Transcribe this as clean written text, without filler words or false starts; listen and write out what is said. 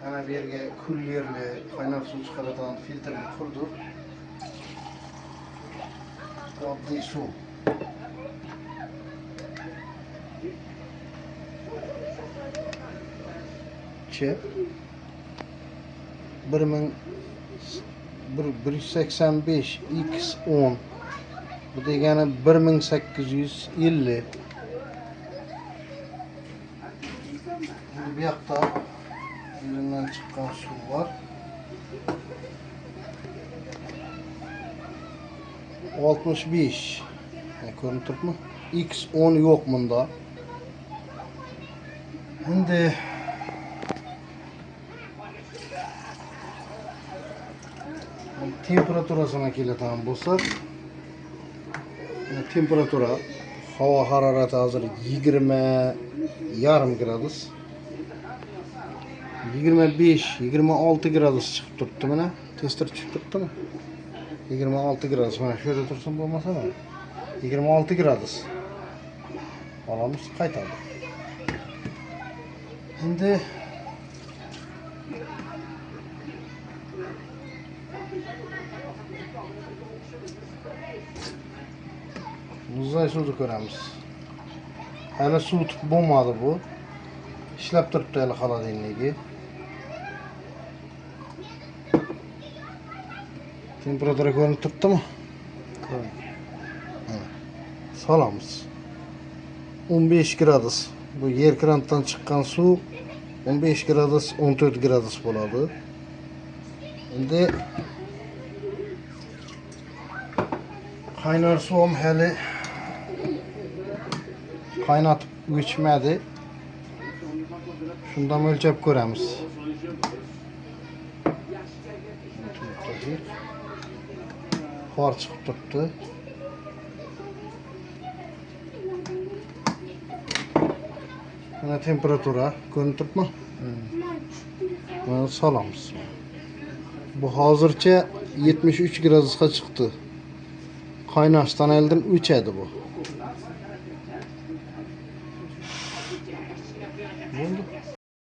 Ana bu yerga kullerli qaynoq suv chiqaradigan filtrni qurdik. Oddiy suv. Che 1185 x 10 bu degani 1850. Bu yoqda yerinden chiqqan suv var. 65. Ko'rinib turibmi? X 10 yo'q bunda. Endi temperaturasini keladigan bo'lsak, temperatura havo harorati hozir 20,5 gradus. 25-26 gradus chiqib turibdi mana. Tester chiqib turibdimi? 26 gradus. Mana shu yerda tursin bo'lmasa mana. 26 gradus. Olamiz, qaytadi. Endi muzday suvni ko'ramiz. Hali suv tutib bo'lmadi bu. İşlab turibdi hali xolodilnigi. Temperatura ko'rinib turibdimi? Solamiz. 15 gradus. Bu yer krantdan chiqqan suv 15 gradus, 14 gradus bo'ladi. Endi qaynar suvim hali qaynatib o'chmadi. Şundan ölçüp ko'ramiz. Xor chiqib turibdi. Mana temperatura ko'rinib turibmi? Mana solamiz. Bu hozircha 73 gradusga chiqdi. Qaynashdan oldin o'chadi bu.